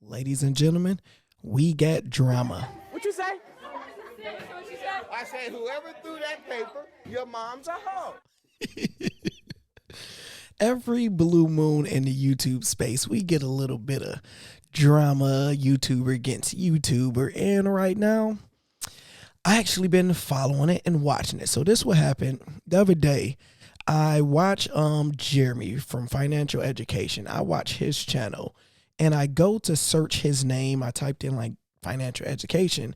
Ladies and gentlemen, we got drama. What you say? I said, whoever threw that paper, your mom's a hoe. Every blue moon in the YouTube space, we get a little bit of drama, YouTuber against YouTuber. And right now, I actually been following it and watching it. So this what happened the other day. I watch Jeremy from Financial Education. I watch his channel and I go to search his name. I typed in like financial education,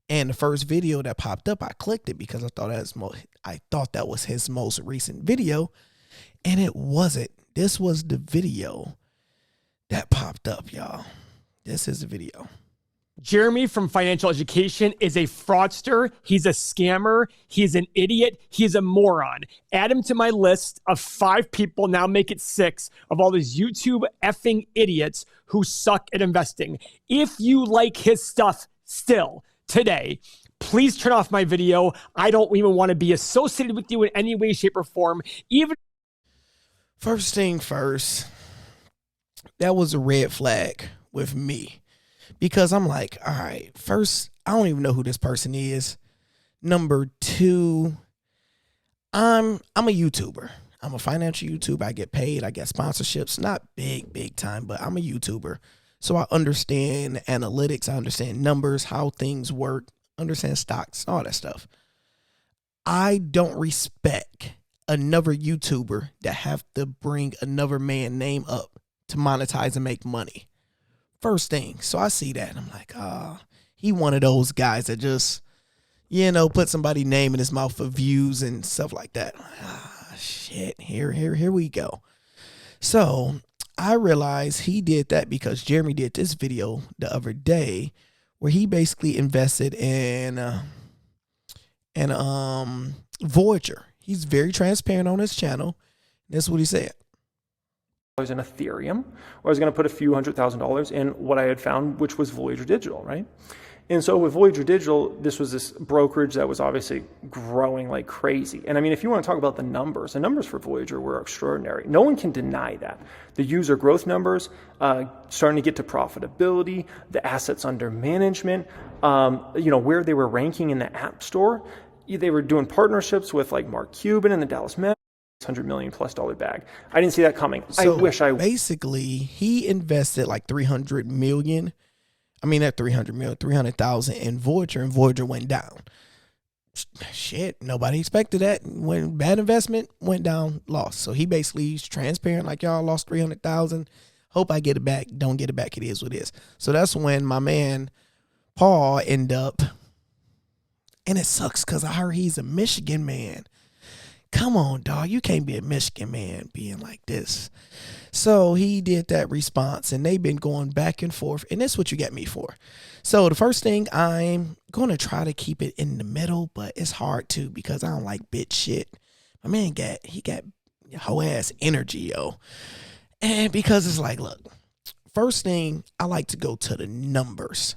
and the first video that popped up, I clicked it because I thought that was his most recent video, and it wasn't. This was the video that popped up, y'all. This is the video. Jeremy from Financial Education is a fraudster. He's a scammer. He's an idiot. He's a moron. Add him to my list of 5 people, now make it 6, of all these YouTube effing idiots who suck at investing. If you like his stuff still today, please turn off my video. I don't even want to be associated with you in any way, shape, or form. Even First thing first, that was a red flag with me. Because I'm like, all right, first, I don't even know who this person is. Number 2, I'm a YouTuber. I'm a financial YouTuber. I get paid. I get sponsorships. Not big time, but I'm a YouTuber. So I understand analytics. I understand numbers, how things work, understand stocks, all that stuff. I don't respect another YouTuber that have to bring another man's name up to monetize and make money. First thing. So I see that and I'm like, he one of those guys that just, put somebody's name in his mouth for views and stuff like that. Shit, here we go. So I realized he did that because Jeremy did this video the other day where he basically invested in Voyager. He's very transparent on his channel. That's what he said. In Ethereum, or I was going to put a few $100,000 in what I had found, which was Voyager Digital, right? And so with Voyager Digital, this was this brokerage that was obviously growing like crazy. And I mean, if you want to talk about the numbers for Voyager were extraordinary. No one can deny that. The user growth numbers, starting to get to profitability, the assets under management, where they were ranking in the App Store. They were doing partnerships with like Mark Cuban and the Dallas Mavericks. $100 million plus bag. I didn't see that coming. So basically he invested like 300 million. I mean, not 300 million, 300,000 in Voyager, and Voyager went down. Shit, nobody expected that. When bad investment went down, lost. So he basically is transparent, like, y'all lost 300,000. Hope I get it back. Don't get it back. It is what it is. So that's when my man Paul ended up, and it sucks because I heard he's a Michigan man. Come on, dog. You can't be a Michigan man being like this. So he did that response, and they've been going back and forth. And that's what you get me for. So the first thing, I'm going to try to keep it in the middle, but it's hard to because I don't like bitch shit. My man got whole ass energy, yo. And because it's like, look, first thing, I like to go to the numbers.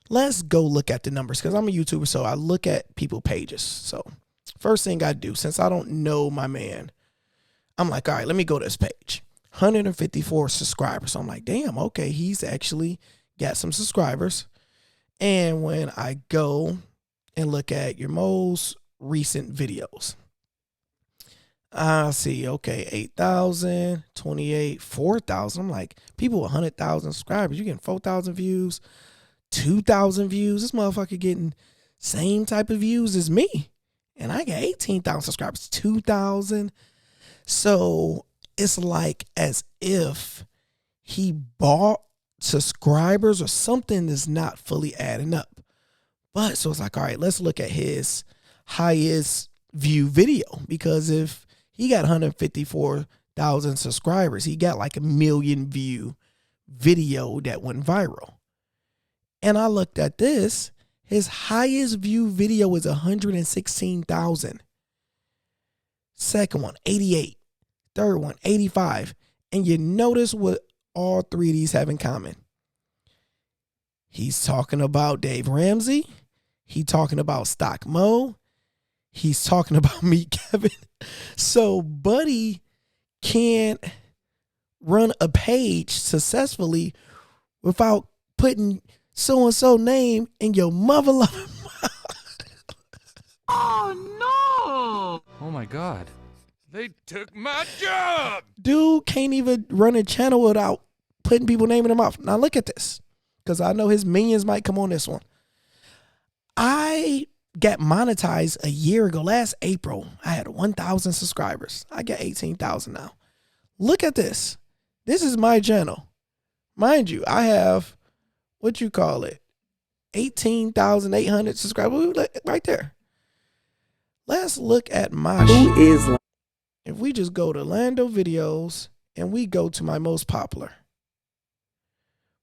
Let's go look at the numbers because I'm a YouTuber, so I look at people pages. So first thing I do, since I don't know my man, I'm like, all right, let me go to this page. 154 subscribers. So I'm like, damn, okay, he's actually got some subscribers. And when I go and look at your most recent videos, I see, okay, 8,000, 28, 4,000. I'm like, people with 100,000 subscribers, you're getting 4,000 views, 2,000 views. This motherfucker getting same type of views as me. And I got 18,000 subscribers, 2,000. So it's like as if he bought subscribers or something that's not fully adding up. But so it's like, all right, let's look at his highest view video, because if he got 154,000 subscribers, he got like a 1 million view video that went viral. And I looked at this. His highest view video is 116,000. Second one, 88. Third one, 85. And you notice what all 3 of these have in common. He's talking about Dave Ramsey. He's talking about Stock Mo. He's talking about me, Kevin. So Buddy can't run a page successfully without putting so-and-so name in your mother loving. Oh my God. They took my job. Dude can't even run a channel without putting people name in their mouth. Now look at this, because I know his minions might come on this one. I got monetized a year ago, last April. I had 1,000 subscribers. I got 18,000 now. Look at this. This is my channel. Mind you, I have, 18,800 subscribers right there. Let's look at my shit. If we just go to Lando videos and we go to my most popular.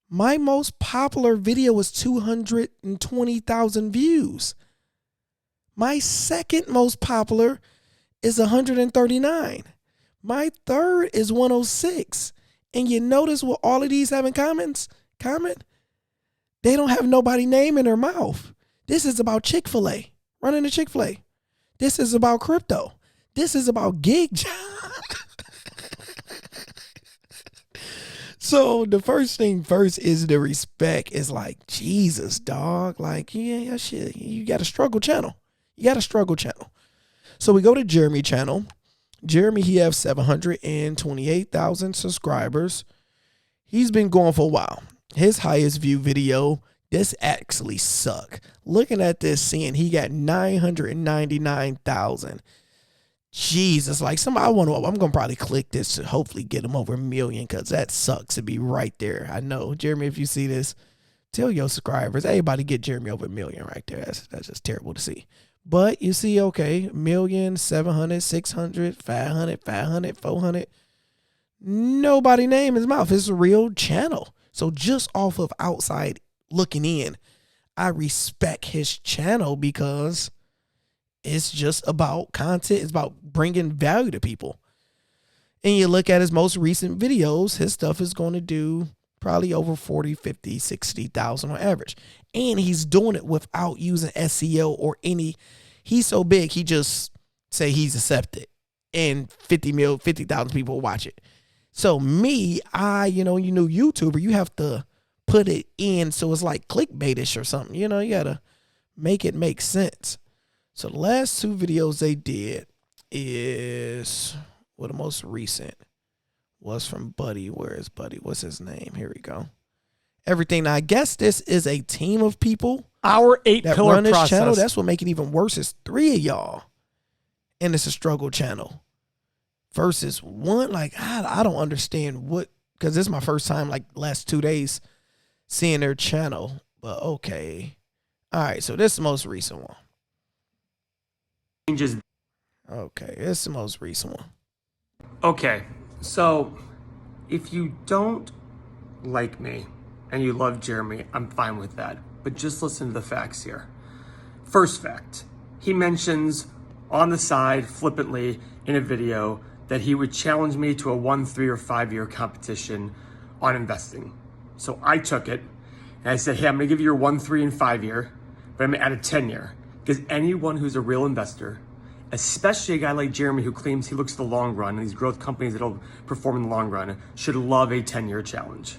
My most popular video was 220,000 views. My second most popular is 139. My third is 106. And you notice what all of these have in comment? They don't have nobody name in their mouth. This is about Chick-fil-A, running a Chick-fil-A. This is about crypto. This is about gig job. So the first thing first is the respect. Is like, Jesus, dog. Like, yeah, shit. You got a struggle channel. So we go to Jeremy channel. Jeremy, he has 728,000 subscribers. He's been going for a while. His highest view video, this actually suck. Looking at this, seeing he got 999,000. Jesus, like I'm gonna probably click this to hopefully get him over 1 million, because that sucks to be right there. I know, Jeremy, if you see this, tell your subscribers, everybody get Jeremy over 1 million right there. That's just terrible to see. But you see, okay, 1 million, 700, 600, 500, 500, 400. Nobody name his mouth. It's a real channel. So just off of outside looking in, I respect his channel because it's just about content. It's about bringing value to people. And you look at his most recent videos, his stuff is going to do probably over 40, 50, 60,000 on average. And he's doing it without using SEO or any. He's so big, he just say he's accepted and 50,000 people watch it. So me, you know YouTuber, you have to put it in so it's like clickbaitish or something. You know, you got to make it make sense. So the last two videos they did is, well, the most recent was from Buddy. Where is Buddy? What's his name? Here we go. Everything. Now, I guess this is a team of people. Our 8-pillar run this process. channel. That's what make it even worse. It's 3 of y'all, and it's a struggle channel versus one. Like I don't understand what, because this is my first time, like last 2 days, seeing their channel. But okay, all right. So this is the most recent one. Okay, this is the most recent one. Okay, so if you don't like me and you love Jeremy, I'm fine with that. But just listen to the facts here. First fact, he mentions on the side flippantly in a video that he would challenge me to a 1, 3, or 5 year competition on investing. So I took it and I said, hey, I'm gonna give you your 1, 3, and 5 year, but I'm gonna add a 10 year. Because anyone who's a real investor, especially a guy like Jeremy who claims he looks at the long run and these growth companies that'll perform in the long run, should love a 10-year challenge.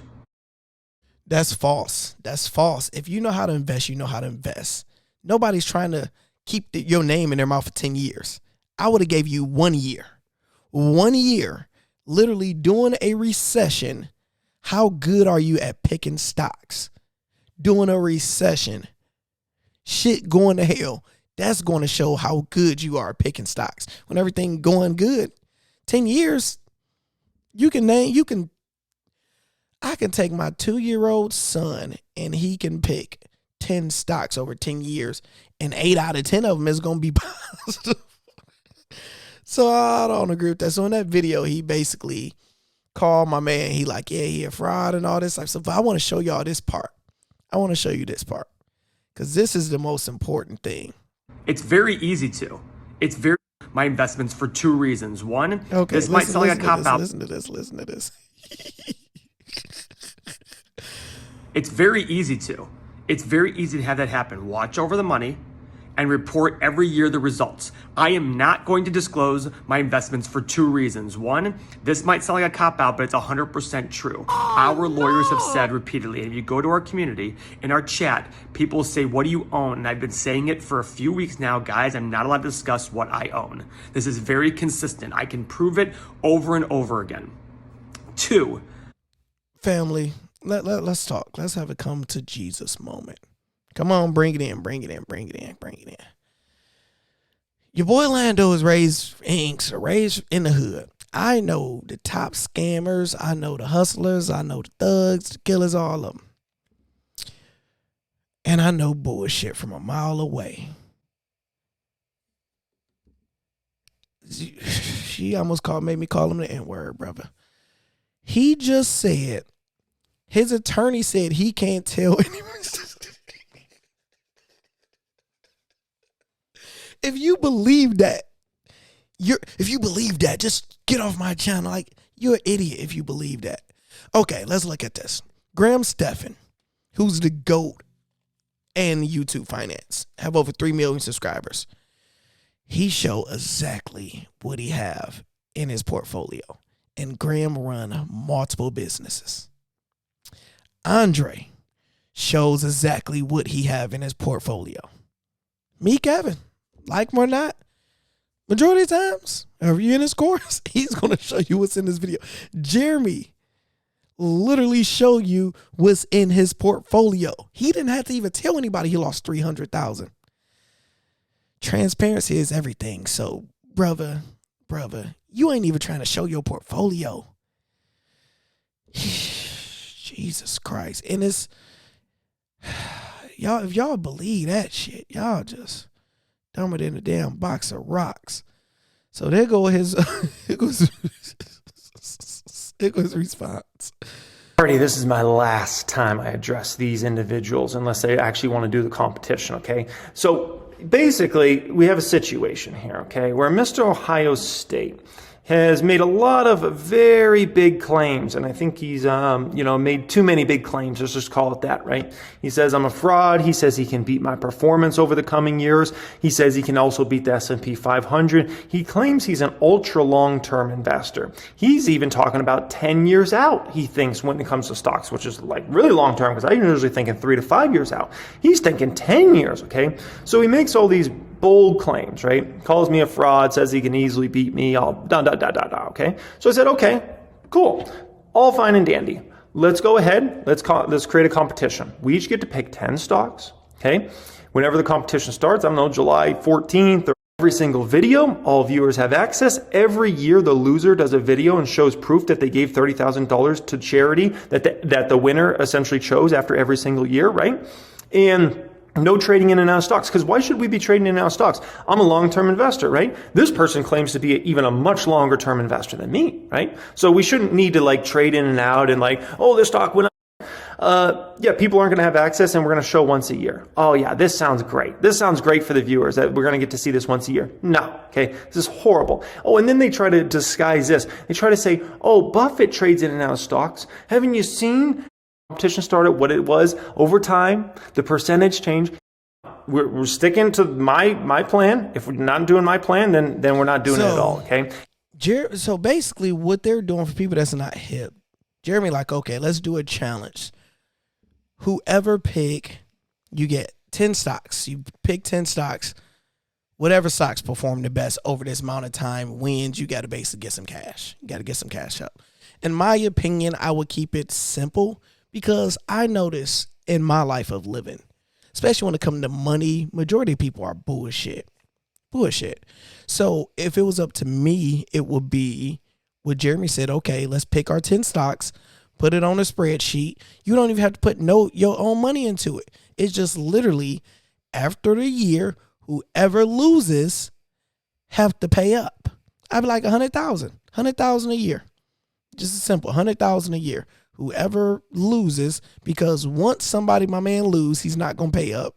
That's false. That's false. If you know how to invest, you know how to invest. Nobody's trying to keep your name in their mouth for 10 years. I would have gave you 1 year. 1 year, literally during a recession. How good are you at picking stocks? During a recession, shit going to hell. That's going to show how good you are at picking stocks. When everything going good, 10 years, I can take my 2-year-old son and he can pick 10 stocks over 10 years, and 8 out of 10 of them is going to be positive. So I don't agree with that. So in that video, he basically called my man. He like, yeah, he a fraud and all this type of stuff. But I want to show y'all this part. I want to show you this part, because this is the most important thing. It's very easy to. It's very my investments for 2 reasons. One, okay, this might sound like a cop out. Listen to this. It's very easy to. It's very easy to have that happen. Watch over the money, and report every year the results. I am not going to disclose my investments for 2 reasons. One, this might sound like a cop-out, but it's 100% true. Our lawyers have said repeatedly, and if you go to our community, in our chat, people say, what do you own? And I've been saying it for a few weeks now, guys, I'm not allowed to discuss what I own. This is very consistent. I can prove it over and over again. 2. Family, let's talk. Let's have a come to Jesus moment. Come on, bring it in. Your boy Lando is raised in the hood. I know the top scammers. I know the hustlers. I know the thugs, the killers, all of them. And I know bullshit from a mile away. She almost made me call him the N-word, brother. He just said, his attorney said he can't tell anyone. If you believe that, just get off my channel. Like, you're an idiot if you believe that. Okay, let's look at this. Graham Stephan, who's the GOAT in YouTube finance, have over 3 million subscribers. He show exactly what he have in his portfolio. And Graham run multiple businesses. Andre shows exactly what he have in his portfolio. Me, Kevin, like him or not, majority of times, if you're in his course, he's going to show you what's in this video. Jeremy literally show you what's in his portfolio. He didn't have to even tell anybody he lost $300,000. Transparency is everything. So, brother, you ain't even trying to show your portfolio. Jesus Christ. And it's, y'all, if y'all believe that shit, y'all just dumber than a damn box of rocks. So there go his, there goes his response. Alrighty, this is my last time I address these individuals unless they actually want to do the competition, okay? So basically, we have a situation here, okay, where Mr. Ohio State has made a lot of very big claims, and I think he's, made too many big claims. Let's just call it that, right? He says I'm a fraud. He says he can beat my performance over the coming years. He says he can also beat the S&P 500. He claims he's an ultra long-term investor. He's even talking about 10 years out, he thinks, when it comes to stocks, which is like really long-term, because I'm usually thinking 3 to 5 years out. He's thinking 10 years, okay? So he makes all these bold claims, right? Calls me a fraud, says he can easily beat me, all okay? So I said, okay, cool. All fine and dandy. Let's go ahead. Let's create a competition. We each get to pick 10 stocks, okay? Whenever the competition starts, I don't know, July 14th, or every single video, all viewers have access. Every year, the loser does a video and shows proof that they gave $30,000 to charity that the winner essentially chose after every single year, right? And no trading in and out of stocks, because why should we be trading in and out of stocks? I'm a long-term investor, right? This person claims to be even a much longer-term investor than me, right? So we shouldn't need to like trade in and out and like, oh, this stock went up. Yeah, people aren't going to have access, and we're going to show once a year. Oh yeah, this sounds great. This sounds great for the viewers that we're going to get to see this once a year. No, okay, this is horrible. Oh, and then they try to disguise this. They try to say, oh, Buffett trades in and out of stocks. Haven't you seen competition started, what it was over time, the percentage change? We're sticking to my plan. If we're not doing my plan, then we're not doing it at all, okay? So basically what they're doing for people that's not hip, Jeremy like, okay, let's do a challenge. Whoever pick, you get 10 stocks. You pick 10 stocks. Whatever stocks perform the best over this amount of time wins. You got to basically get some cash. You got to get some cash up. In my opinion, I would keep it simple, because I notice in my life of living, especially when it comes to money, majority of people are bullshit. So if it was up to me, it would be what Jeremy said. Okay, let's pick our 10 stocks, put it on a spreadsheet. You don't even have to put your own money into it. It's just literally after the year, whoever loses have to pay up. I'd be like $100,000 a year. Just simple, $100,000 a year. Whoever loses, because once my man lose, he's not going to pay up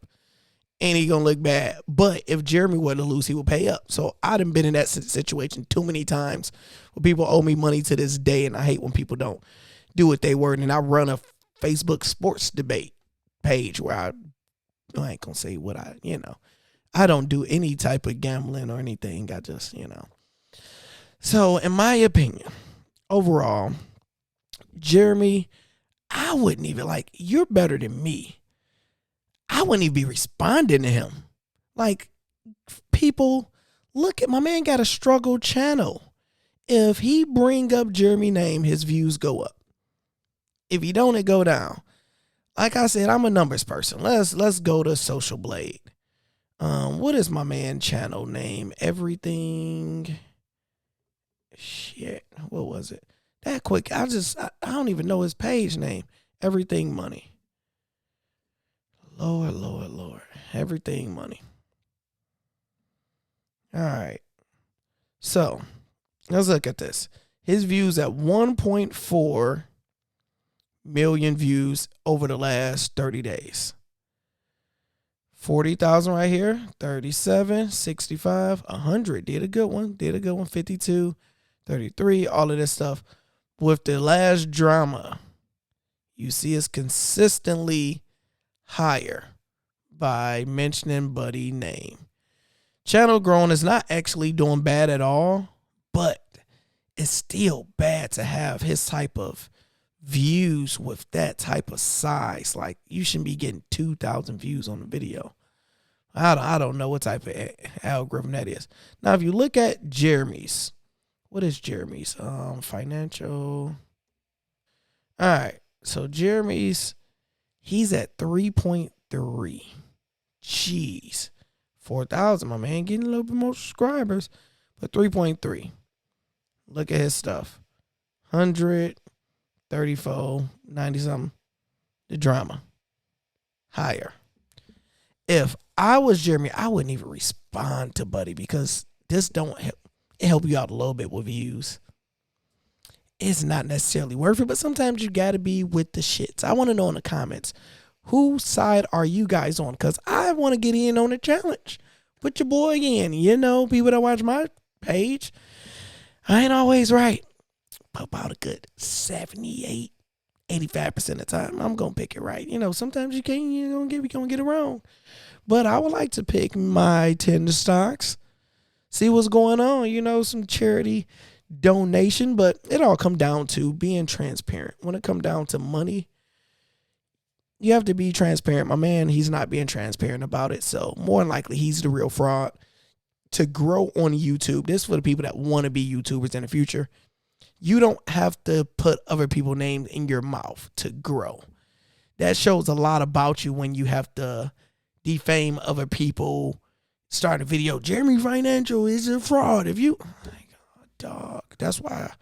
and he's going to look bad. But if Jeremy were to lose, he would pay up. So I done been in that situation too many times where people owe me money to this day, and I hate when people don't do what they were. And I run a Facebook sports debate page where I ain't going to say what I I don't do any type of gambling or anything. I just, So, in my opinion, overall, Jeremy, I wouldn't even you're better than me. I wouldn't even be responding to him. Like, people, look at my man got a struggle channel. If he bring up Jeremy name, his views go up. If he don't, it go down. Like I said, I'm a numbers person. Let's go to Social Blade. What is my man channel name? Everything. Shit. What was it? That quick. I don't even know his page name. Everything Money. Lord. Everything Money. All right. So let's look at this. His views at 1.4 million views over the last 30 days. 40,000 right here. 37, 65, 100. Did a good one. 52, 33, all of this stuff. With the last drama, you see it's consistently higher by mentioning Buddy name. Channel growing is not actually doing bad at all, but it's still bad to have his type of views with that type of size. Like, you shouldn't be getting 2,000 views on a video. I don't know what type of algorithm that is. Now, if you look at Jeremy's, what is Jeremy's? Financial. All right. So Jeremy's, he's at 3.3. Jeez. 4,000, my man, getting a little bit more subscribers, but 3.3. Look at his stuff. 100, 34, 90 something. The drama. Higher. If I was Jeremy, I wouldn't even respond to Buddy because this don't help you out a little bit with views. It's not necessarily worth it, but sometimes you got to be with the shits. I want to know in the comments, whose side are you guys on? Because I want to get in on the challenge. Put your boy in. People that watch my page, I ain't always right. But about a good 78, 85% of the time, I'm going to pick it right. Sometimes you can't, you're going to get it wrong. But I would like to pick my 10 stocks, see what's going on, some charity donation. But it all come down to being transparent. When it come down to money, you have to be transparent. My man, he's not being transparent about it. So more than likely, he's the real fraud. To grow on YouTube, this is for the people that want to be YouTubers in the future. You don't have to put other people's names in your mouth to grow. That shows a lot about you when you have to defame other people. Start a video, Jeremy Financial is a fraud. If you, oh my God, dog, that's why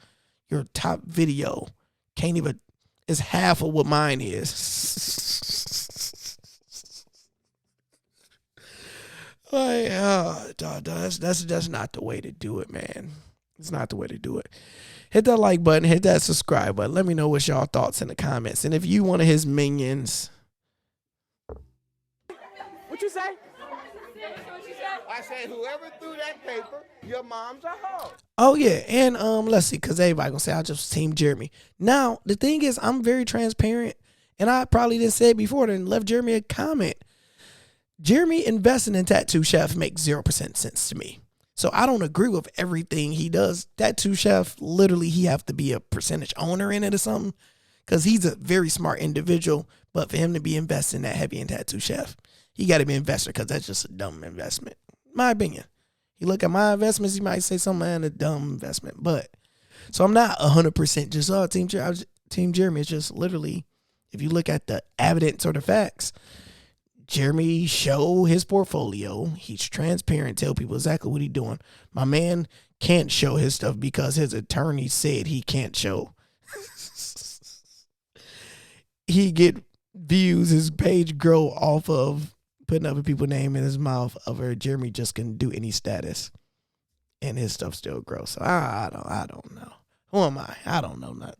your top video can't even, is half of what mine is. Dog, that's not the way to do it, man. It's not the way to do it. Hit that like button, hit that subscribe button. Let me know what's y'all thoughts in the comments. And if you one of his minions. What you say? I said whoever threw that paper, your mom's a hoe. Oh yeah, and let's see, because everybody gonna say I just team Jeremy. Now the thing is, I'm very transparent, and I probably didn't say it before, then left Jeremy a comment. Jeremy investing in Tattoo Chef makes 0% sense to me. So I don't agree with everything he does. Tattoo Chef, literally, he have to be a percentage owner in it or something, because he's a very smart individual. But for him to be investing that heavy in Tattoo Chef, he got to be an investor, because that's just a dumb investment. My opinion. You look at my investments, you might say something and a dumb investment. But so I'm not 100% just Team Jeremy. It's just literally, if you look at the evidence or the facts, Jeremy show his portfolio. He's transparent, tell people exactly what he's doing. My man can't show his stuff because his attorney said he can't show. He get views, his page grow off of putting other people's name in his mouth. Over Jeremy just can do any status, and his stuff still grows. So I don't know. Who am I? I don't know nothing.